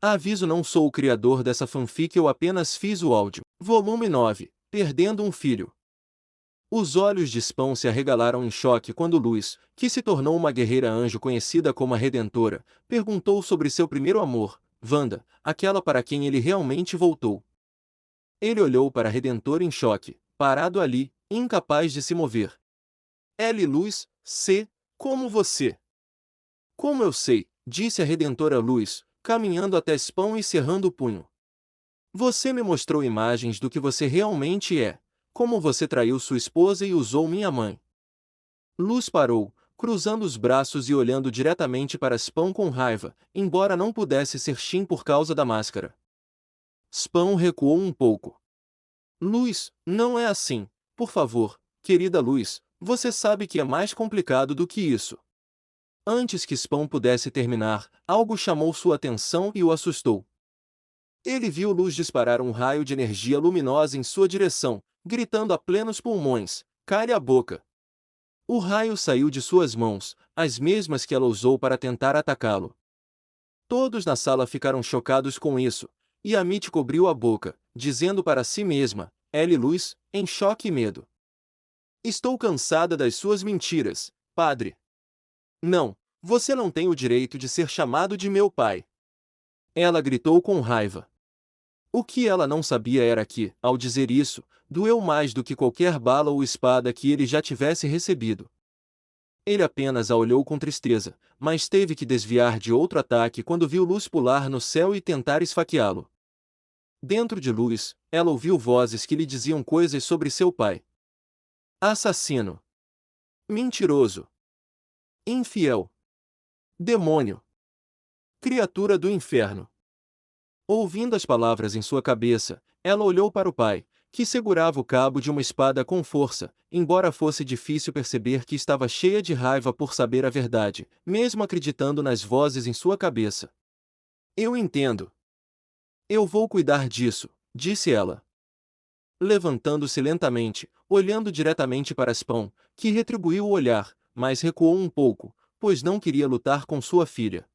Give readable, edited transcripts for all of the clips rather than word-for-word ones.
Aviso: não sou o criador dessa fanfic, eu apenas fiz o áudio. Volume 9. Perdendo um filho. Os olhos de Spawn se arregalaram em choque quando Luz, que se tornou uma guerreira anjo conhecida como a Redentora, perguntou sobre seu primeiro amor, Wanda, aquela para quem ele realmente voltou. Ele olhou para a Redentora em choque, parado ali, incapaz de se mover. L. Luz, C. Como você? Como eu sei, disse a Redentora Luz, caminhando até Spawn e cerrando o punho. Você me mostrou imagens do que você realmente é, como você traiu sua esposa e usou minha mãe. Luz parou, cruzando os braços e olhando diretamente para Spawn com raiva, embora não pudesse ser Shin por causa da máscara. Spawn recuou um pouco. Luz, não é assim, por favor, querida Luz, você sabe que é mais complicado do que isso. Antes que Spawn pudesse terminar, algo chamou sua atenção e o assustou. Ele viu Luz disparar um raio de energia luminosa em sua direção, gritando a plenos pulmões, cale a boca. O raio saiu de suas mãos, as mesmas que ela usou para tentar atacá-lo. Todos na sala ficaram chocados com isso, e Amit cobriu a boca, dizendo para si mesma, L. Luz, em choque e medo. Estou cansada das suas mentiras, padre. Não, você não tem o direito de ser chamado de meu pai. Ela gritou com raiva. O que ela não sabia era que, ao dizer isso, doeu mais do que qualquer bala ou espada que ele já tivesse recebido. Ele apenas a olhou com tristeza, mas teve que desviar de outro ataque quando viu Luz pular no céu e tentar esfaqueá-lo. Dentro de Luz, ela ouviu vozes que lhe diziam coisas sobre seu pai. Assassino. Mentiroso. Infiel. Demônio. Criatura do inferno. Ouvindo as palavras em sua cabeça, ela olhou para o pai, que segurava o cabo de uma espada com força, embora fosse difícil perceber que estava cheia de raiva por saber a verdade, mesmo acreditando nas vozes em sua cabeça. Eu entendo. Eu vou cuidar disso, disse ela. Levantando-se lentamente, olhando diretamente para Spawn, que retribuiu o olhar, mas recuou um pouco, pois não queria lutar com sua filha.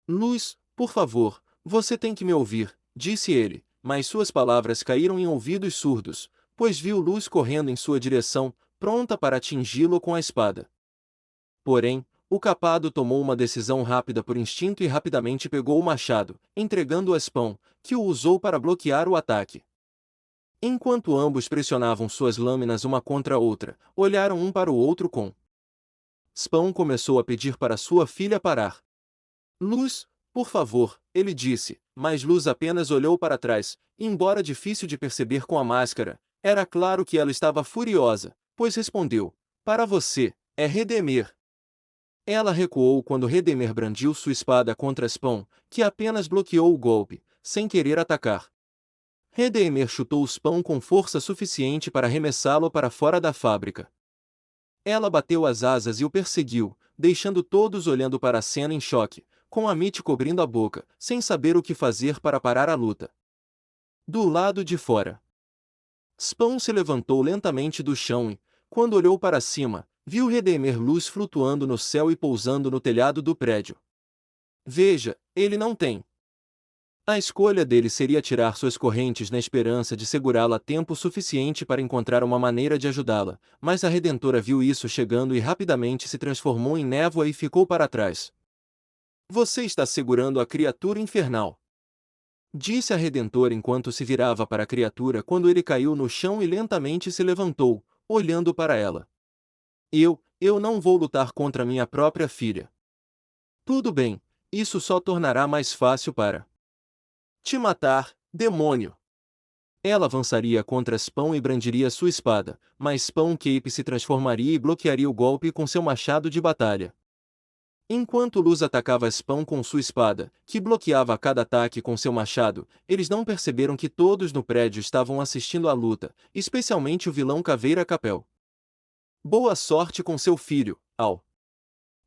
Luz, por favor, você tem que me ouvir, disse ele, mas suas palavras caíram em ouvidos surdos, pois viu Luz correndo em sua direção, pronta para atingi-lo com a espada. Porém, o capado tomou uma decisão rápida por instinto e rapidamente pegou o machado, entregando-o a Spawn, que o usou para bloquear o ataque. Enquanto ambos pressionavam suas lâminas uma contra a outra, olharam um para o outro com. Spawn começou a pedir para sua filha parar. Luz, por favor, ele disse, mas Luz apenas olhou para trás, embora difícil de perceber com a máscara, era claro que ela estava furiosa, pois respondeu, para você, é Redemer. Ela recuou quando Redemer brandiu sua espada contra Spawn, que apenas bloqueou o golpe, sem querer atacar. Redemer chutou Spawn com força suficiente para arremessá-lo para fora da fábrica. Ela bateu as asas e o perseguiu, deixando todos olhando para a cena em choque, com Amit cobrindo a boca, sem saber o que fazer para parar a luta. Do lado de fora, Spawn se levantou lentamente do chão e, quando olhou para cima, viu Redemer Luz flutuando no céu e pousando no telhado do prédio. Veja, ele não tem. A escolha dele seria tirar suas correntes na esperança de segurá-la tempo suficiente para encontrar uma maneira de ajudá-la, mas a Redentora viu isso chegando e rapidamente se transformou em névoa e ficou para trás. Você está segurando a criatura infernal, disse a Redentora enquanto se virava para a criatura quando ele caiu no chão e lentamente se levantou, olhando para ela. Eu não vou lutar contra minha própria filha. Tudo bem, isso só tornará mais fácil para te matar, demônio. Ela avançaria contra Spawn e brandiria sua espada, mas Spawn Cape se transformaria e bloquearia o golpe com seu machado de batalha. Enquanto Luz atacava Spawn com sua espada, que bloqueava cada ataque com seu machado, eles não perceberam que todos no prédio estavam assistindo à luta, especialmente o vilão Caveira Capel. Boa sorte com seu filho, Al.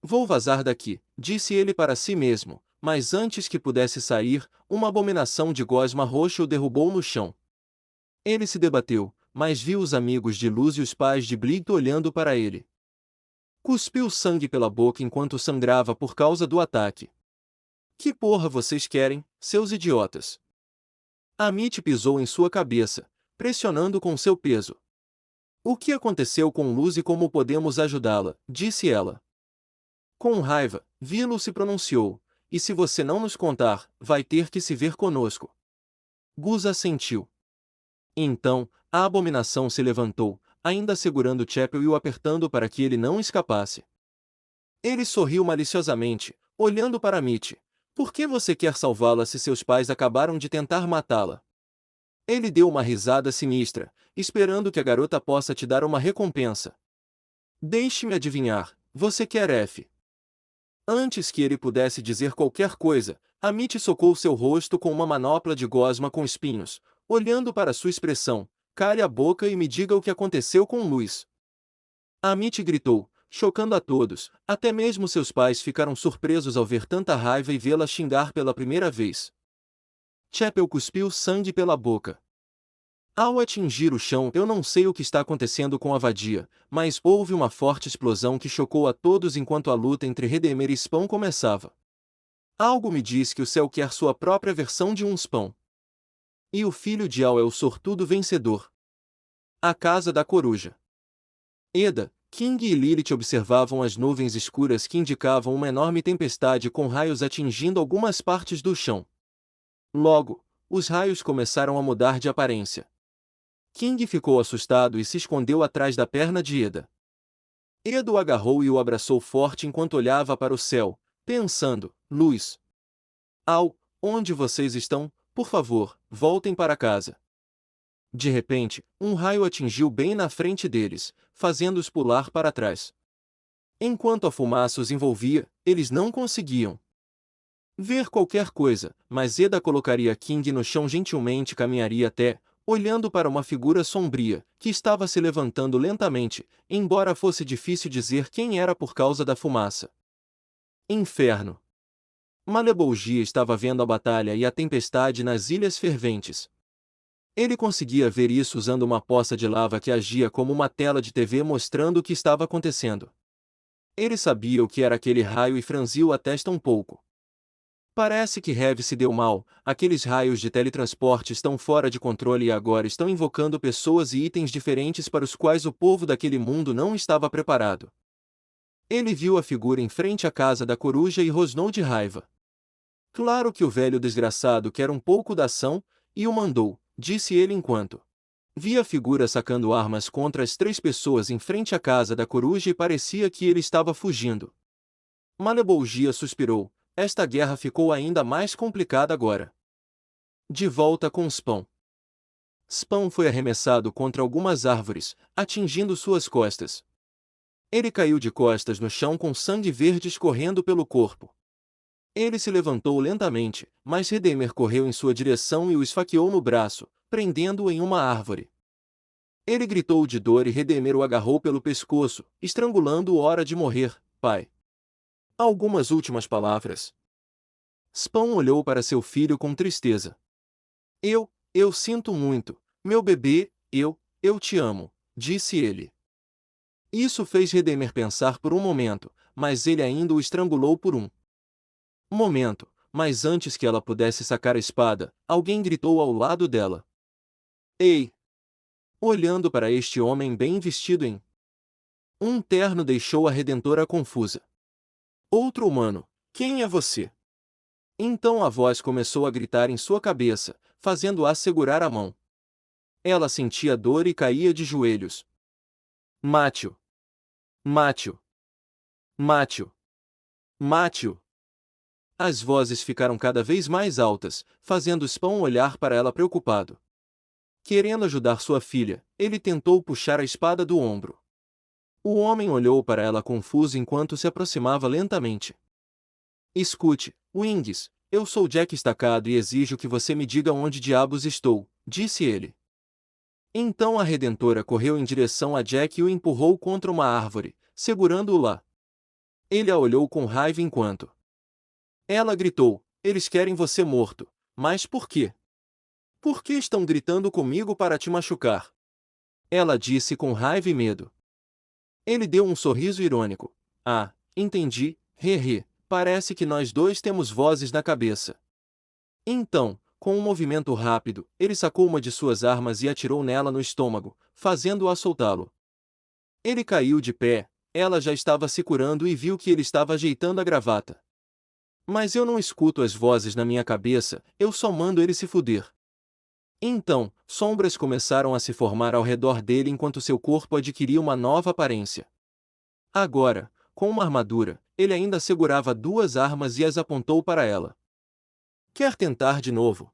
Vou vazar daqui, disse ele para si mesmo, mas antes que pudesse sair, uma abominação de gosma roxa o derrubou no chão. Ele se debateu, mas viu os amigos de Luz e os pais de Bligto olhando para ele. Cuspiu sangue pela boca enquanto sangrava por causa do ataque. Que porra vocês querem, seus idiotas? Amit pisou em sua cabeça, pressionando com seu peso. O que aconteceu com Luz e como podemos ajudá-la? Disse ela. Com raiva, Vilo se pronunciou. E se você não nos contar, vai ter que se ver conosco. Gus assentiu. Então, a abominação se levantou, ainda segurando Chapel e o apertando para que ele não escapasse. Ele sorriu maliciosamente, olhando para Mitch. Por que você quer salvá-la se seus pais acabaram de tentar matá-la? Ele deu uma risada sinistra, esperando que a garota possa te dar uma recompensa. Deixe-me adivinhar, você quer F. Antes que ele pudesse dizer qualquer coisa, Amit socou seu rosto com uma manopla de gosma com espinhos, olhando para sua expressão. Cale a boca e me diga o que aconteceu com Luz. Amit gritou, chocando a todos, até mesmo seus pais ficaram surpresos ao ver tanta raiva e vê-la xingar pela primeira vez. Chapel cuspiu sangue pela boca. Ao atingir o chão, eu não sei o que está acontecendo com a vadia, mas houve uma forte explosão que chocou a todos enquanto a luta entre Redeemer e Spawn começava. Algo me diz que o céu quer sua própria versão de um Spawn. E o filho de Al é o sortudo vencedor. A Casa da Coruja. Eda, King e Lilith observavam as nuvens escuras que indicavam uma enorme tempestade com raios atingindo algumas partes do chão. Logo, os raios começaram a mudar de aparência. King ficou assustado e se escondeu atrás da perna de Eda. Eda o agarrou e o abraçou forte enquanto olhava para o céu, pensando, Luz. Al, onde vocês estão? Por favor, voltem para casa. De repente, um raio atingiu bem na frente deles, fazendo-os pular para trás. Enquanto a fumaça os envolvia, eles não conseguiam ver qualquer coisa, mas Eda colocaria King no chão gentilmente e caminharia até, olhando para uma figura sombria, que estava se levantando lentamente, embora fosse difícil dizer quem era por causa da fumaça. Inferno! Malebolgia estava vendo a batalha e a tempestade nas Ilhas Ferventes. Ele conseguia ver isso usando uma poça de lava que agia como uma tela de TV mostrando o que estava acontecendo. Ele sabia o que era aquele raio e franziu a testa um pouco. Parece que Heavy se deu mal, aqueles raios de teletransporte estão fora de controle e agora estão invocando pessoas e itens diferentes para os quais o povo daquele mundo não estava preparado. Ele viu a figura em frente à Casa da Coruja e rosnou de raiva. Claro que o velho desgraçado quer um pouco da ação, e o mandou, disse ele enquanto via a figura sacando armas contra as 3 pessoas em frente à Casa da Coruja e parecia que ele estava fugindo. Malebolgia suspirou. Esta guerra ficou ainda mais complicada agora. De volta com Spawn. Spawn foi arremessado contra algumas árvores, atingindo suas costas. Ele caiu de costas no chão com sangue verde escorrendo pelo corpo. Ele se levantou lentamente, mas Redeemer correu em sua direção e o esfaqueou no braço, prendendo-o em uma árvore. Ele gritou de dor e Redeemer o agarrou pelo pescoço, estrangulando-o hora de morrer, pai. Algumas últimas palavras. Spawn olhou para seu filho com tristeza. Eu sinto muito, meu bebê, eu te amo, disse ele. Isso fez Redeemer pensar por um momento, mas ele ainda o estrangulou por um momento, mas antes que ela pudesse sacar a espada, alguém gritou ao lado dela. Ei! Olhando para este homem bem vestido em um terno deixou a Redentora confusa. Outro humano, quem é você? Então a voz começou a gritar em sua cabeça, fazendo-a segurar a mão. Ela sentia dor e caía de joelhos. Mate-o! Mate-o! Mate-o! Mate-o! As vozes ficaram cada vez mais altas, fazendo Spawn olhar para ela preocupado. Querendo ajudar sua filha, ele tentou puxar a espada do ombro. O homem olhou para ela confuso enquanto se aproximava lentamente. Escute, Wings, eu sou Jack Estacado e exijo que você me diga onde diabos estou, disse ele. Então a Redentora correu em direção a Jack e o empurrou contra uma árvore, segurando-o lá. Ele a olhou com raiva enquanto ela gritou, eles querem você morto, mas por quê? Por que estão gritando comigo para te machucar? Ela disse com raiva e medo. Ele deu um sorriso irônico. Ah, entendi, parece que nós dois temos vozes na cabeça. Então, com um movimento rápido, ele sacou uma de suas armas e atirou nela no estômago, fazendo-a soltá-lo. Ele caiu de pé, ela já estava se curando e viu que ele estava ajeitando a gravata. Mas eu não escuto as vozes na minha cabeça, eu só mando ele se fuder. Então, sombras começaram a se formar ao redor dele enquanto seu corpo adquiria uma nova aparência. Agora, com uma armadura, ele ainda segurava duas armas e as apontou para ela. Quer tentar de novo?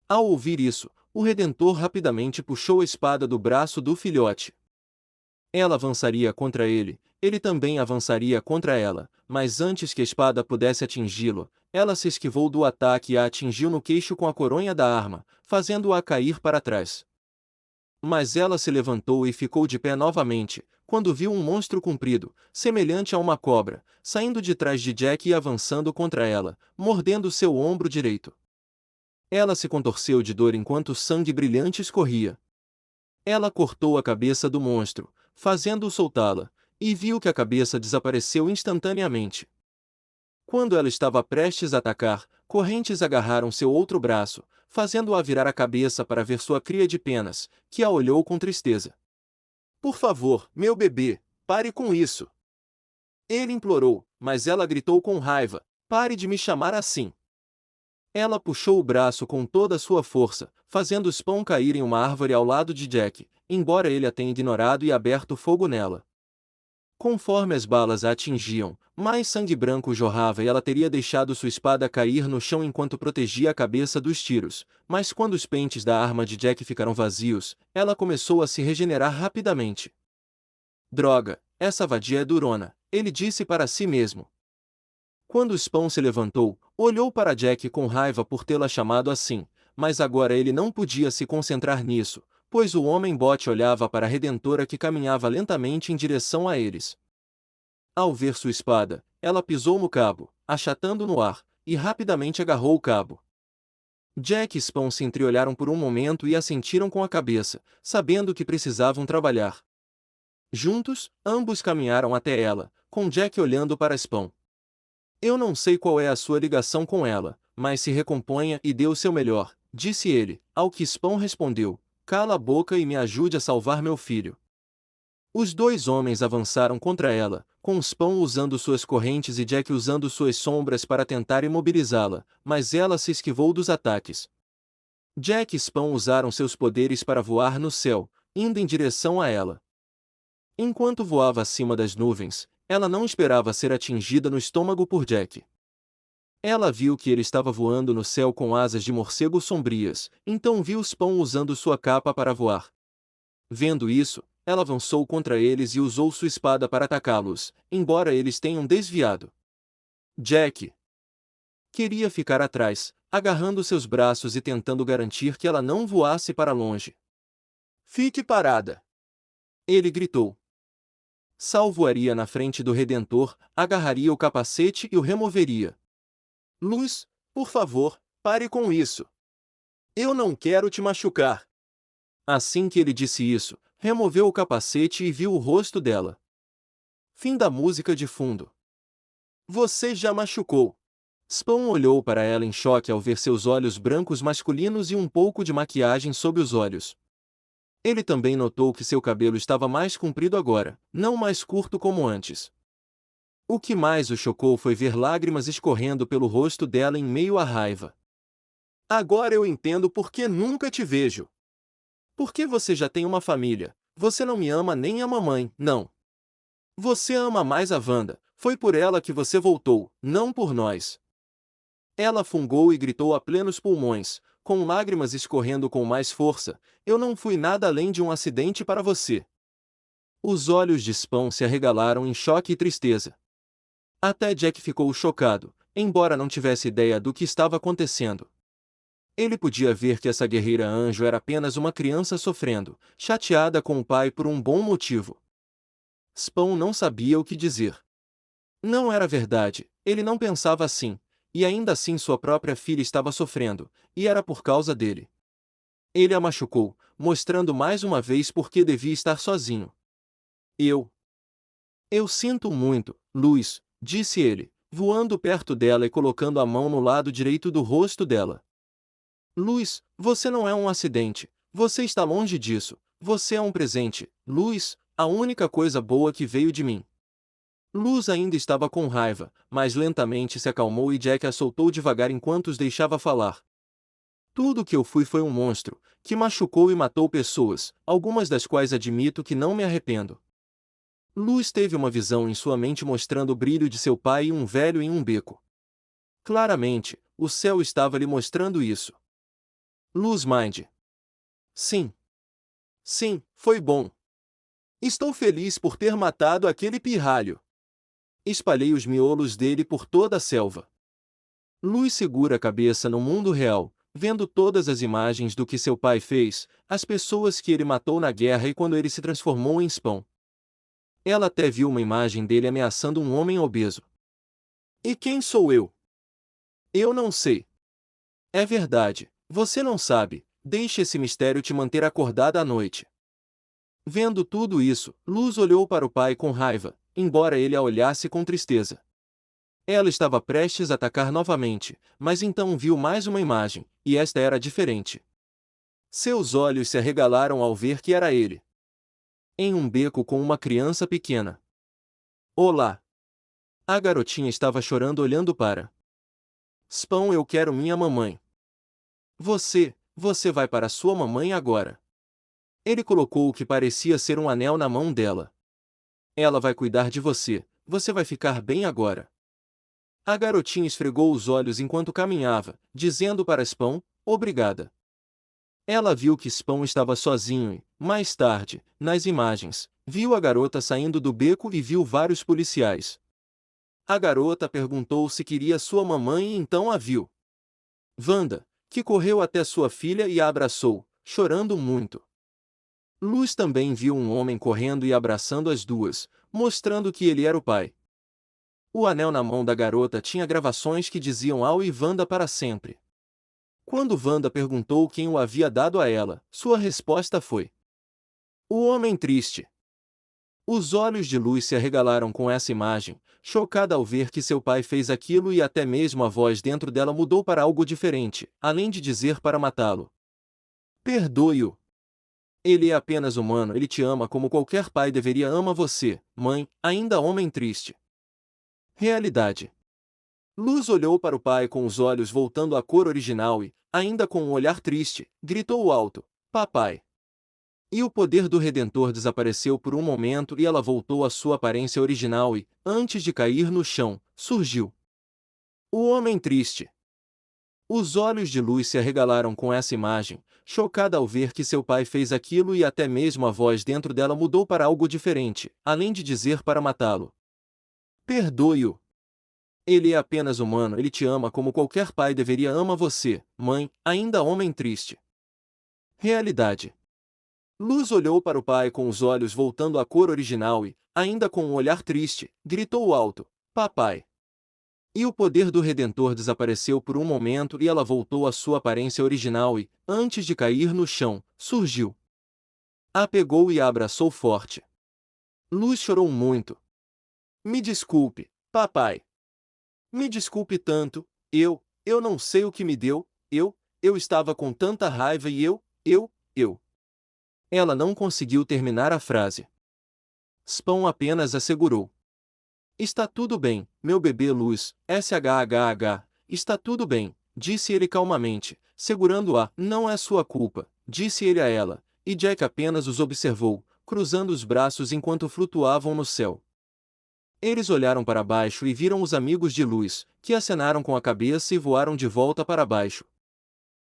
Ao ouvir isso, o Redentor rapidamente puxou a espada do braço do filhote. Ela avançaria contra ele, ele também avançaria contra ela, mas antes que a espada pudesse atingi-lo, ela se esquivou do ataque e a atingiu no queixo com a coronha da arma, fazendo-a cair para trás. Mas ela se levantou e ficou de pé novamente, quando viu um monstro comprido, semelhante a uma cobra, saindo de trás de Jack e avançando contra ela, mordendo seu ombro direito. Ela se contorceu de dor enquanto sangue brilhante escorria. Ela cortou a cabeça do monstro, fazendo-o soltá-la, e viu que a cabeça desapareceu instantaneamente. Quando ela estava prestes a atacar, correntes agarraram seu outro braço, fazendo-a virar a cabeça para ver sua cria de penas, que a olhou com tristeza. Por favor, meu bebê, pare com isso. Ele implorou, mas ela gritou com raiva, pare de me chamar assim. Ela puxou o braço com toda a sua força, fazendo Spawn cair em uma árvore ao lado de Jack, embora ele a tenha ignorado e aberto fogo nela. Conforme as balas a atingiam, mais sangue branco jorrava e ela teria deixado sua espada cair no chão enquanto protegia a cabeça dos tiros, mas quando os pentes da arma de Jack ficaram vazios, ela começou a se regenerar rapidamente. Droga, essa vadia é durona, ele disse para si mesmo. Quando Spawn se levantou, olhou para Jack com raiva por tê-la chamado assim, mas agora ele não podia se concentrar nisso, pois o homem-bote olhava para a Redentora que caminhava lentamente em direção a eles. Ao ver sua espada, ela pisou no cabo, achatando no ar, e rapidamente agarrou o cabo. Jack e Spawn se entreolharam por um momento e assentiram com a cabeça, sabendo que precisavam trabalhar. Juntos, ambos caminharam até ela, com Jack olhando para Spawn. Eu não sei qual é a sua ligação com ela, mas se recomponha e dê o seu melhor, disse ele, ao que Spawn respondeu, cala a boca e me ajude a salvar meu filho. Os dois homens avançaram contra ela, com Spawn usando suas correntes e Jack usando suas sombras para tentar imobilizá-la, mas ela se esquivou dos ataques. Jack e Spawn usaram seus poderes para voar no céu, indo em direção a ela. Enquanto voava acima das nuvens, ela não esperava ser atingida no estômago por Jack. Ela viu que ele estava voando no céu com asas de morcego sombrias, então viu Spawn usando sua capa para voar. Vendo isso, ela avançou contra eles e usou sua espada para atacá-los, embora eles tenham desviado. Jack queria ficar atrás, agarrando seus braços e tentando garantir que ela não voasse para longe. Fique parada! Ele gritou. Sal voaria na frente do Redentor, agarraria o capacete e o removeria. Luz, por favor, pare com isso. Eu não quero te machucar. Assim que ele disse isso, removeu o capacete e viu o rosto dela. Fim da música de fundo. Você já machucou. Spawn olhou para ela em choque ao ver seus olhos brancos masculinos e um pouco de maquiagem sob os olhos. Ele também notou que seu cabelo estava mais comprido agora, não mais curto como antes. O que mais o chocou foi ver lágrimas escorrendo pelo rosto dela em meio à raiva. Agora eu entendo por que nunca te vejo. Porque você já tem uma família, você não me ama nem a mamãe, não. Você ama mais a Wanda, foi por ela que você voltou, não por nós. Ela fungou e gritou a plenos pulmões, com lágrimas escorrendo com mais força, eu não fui nada além de um acidente para você. Os olhos de Spawn se arregalaram em choque e tristeza. Até Jack ficou chocado, embora não tivesse ideia do que estava acontecendo. Ele podia ver que essa guerreira anjo era apenas uma criança sofrendo, chateada com o pai por um bom motivo. Spawn não sabia o que dizer. Não era verdade, ele não pensava assim, e ainda assim sua própria filha estava sofrendo, e era por causa dele. Ele a machucou, mostrando mais uma vez por que devia estar sozinho. Eu sinto muito, Luz, disse ele, voando perto dela e colocando a mão no lado direito do rosto dela. Luz, você não é um acidente, você está longe disso, você é um presente, Luz, a única coisa boa que veio de mim. Luz ainda estava com raiva, mas lentamente se acalmou e Jack a soltou devagar enquanto os deixava falar. Tudo o que eu fui foi um monstro, que machucou e matou pessoas, algumas das quais admito que não me arrependo. Luz teve uma visão em sua mente mostrando o brilho de seu pai e um velho em um beco. Claramente, o céu estava lhe mostrando isso. Luz Mind. Sim. Sim, foi bom. Estou feliz por ter matado aquele pirralho. Espalhei os miolos dele por toda a selva. Luz segura a cabeça no mundo real, vendo todas as imagens do que seu pai fez, as pessoas que ele matou na guerra e quando ele se transformou em Spawn. Ela até viu uma imagem dele ameaçando um homem obeso. E quem sou eu? Eu não sei. É verdade, você não sabe, deixe esse mistério te manter acordada à noite. Vendo tudo isso, Luz olhou para o pai com raiva, embora ele a olhasse com tristeza. Ela estava prestes a atacar novamente, mas então viu mais uma imagem, e esta era diferente. Seus olhos se arregalaram ao ver que era ele. Em um beco com uma criança pequena. Olá! A garotinha estava chorando olhando para Spawn. Eu quero minha mamãe. Você vai para sua mamãe agora. Ele colocou o que parecia ser um anel na mão dela. Ela vai cuidar de você, você vai ficar bem agora. A garotinha esfregou os olhos enquanto caminhava, dizendo para Spawn, obrigada. Ela viu que Spawn estava sozinho e, mais tarde, nas imagens, viu a garota saindo do beco e viu vários policiais. A garota perguntou se queria sua mamãe e então a viu. Wanda, que correu até sua filha e a abraçou, chorando muito. Luz também viu um homem correndo e abraçando as duas, mostrando que ele era o pai. O anel na mão da garota tinha gravações que diziam Al e Wanda para sempre. Quando Wanda perguntou quem o havia dado a ela, sua resposta foi: o homem triste. Os olhos de Luz se arregalaram com essa imagem, chocada ao ver que seu pai fez aquilo e até mesmo a voz dentro dela mudou para algo diferente, além de dizer para matá-lo. Perdoe-o. Ele é apenas humano, ele te ama como qualquer pai deveria ama você, mãe, ainda homem triste. Realidade. Luz olhou para o pai com os olhos voltando à cor original e, ainda com um olhar triste, gritou alto: Papai! E o poder do Redentor desapareceu por um momento e ela voltou à sua aparência original e, antes de cair no chão, surgiu. O homem triste. Os olhos de Luz se arregalaram com essa imagem, chocada ao ver que seu pai fez aquilo e até mesmo a voz dentro dela mudou para algo diferente, além de dizer para matá-lo. Perdoe-o. Ele é apenas humano, ele te ama como qualquer pai deveria ama você, mãe, ainda homem triste. Realidade. Luz olhou para o pai com os olhos voltando à cor original e, ainda com um olhar triste, gritou alto: Papai! E o poder do Redentor desapareceu por um momento e ela voltou à sua aparência original e, antes de cair no chão, surgiu. A pegou e a abraçou forte. Luz chorou muito. Me desculpe, papai. Me desculpe tanto, eu não sei o que me deu, eu estava com tanta raiva e eu. Ela não conseguiu terminar a frase. Spawn apenas assegurou. Está tudo bem, meu bebê Luz, SHHH, está tudo bem, disse ele calmamente, segurando-a. Não é sua culpa, disse ele a ela, e Jack apenas os observou, cruzando os braços enquanto flutuavam no céu. Eles olharam para baixo e viram os amigos de Luz, que acenaram com a cabeça e voaram de volta para baixo.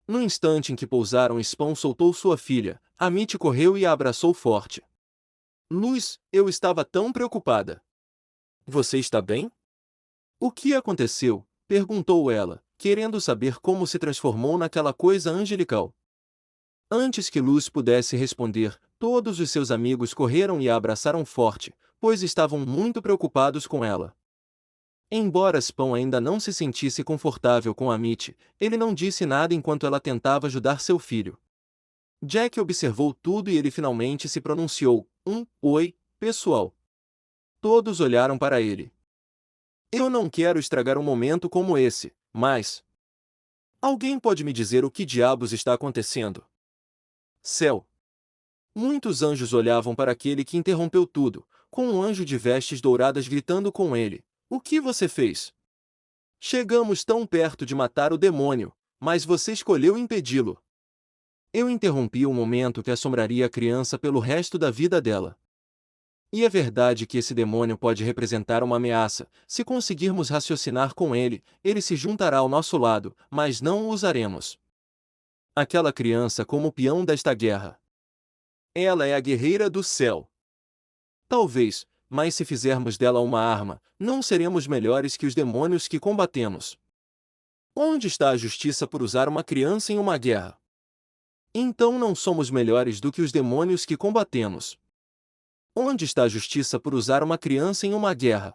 No instante em que pousaram, Spawn soltou sua filha, Amit correu e a abraçou forte. Luz, eu estava tão preocupada. Você está bem? O que aconteceu? Perguntou ela, querendo saber como se transformou naquela coisa angelical. Antes que Luz pudesse responder, todos os seus amigos correram e a abraçaram forte, pois estavam muito preocupados com ela. Embora Spawn ainda não se sentisse confortável com Amit, ele não disse nada enquanto ela tentava ajudar seu filho. Jack observou tudo e ele finalmente se pronunciou: oi, pessoal. Todos olharam para ele. Eu não quero estragar um momento como esse, mas... Alguém pode me dizer o que diabos está acontecendo? Céu. Muitos anjos olhavam para aquele que interrompeu tudo, com um anjo de vestes douradas gritando com ele: O que você fez? Chegamos tão perto de matar o demônio, mas você escolheu impedi-lo. Eu interrompi o momento que assombraria a criança pelo resto da vida dela. E é verdade que esse demônio pode representar uma ameaça. Se conseguirmos raciocinar com ele, ele se juntará ao nosso lado, mas não o usaremos. Aquela criança como o peão desta guerra. Ela é a guerreira do céu. Talvez, mas se fizermos dela uma arma, não seremos melhores que os demônios que combatemos. Onde está a justiça por usar uma criança em uma guerra? Então não somos melhores do que os demônios que combatemos. Onde está a justiça por usar uma criança em uma guerra?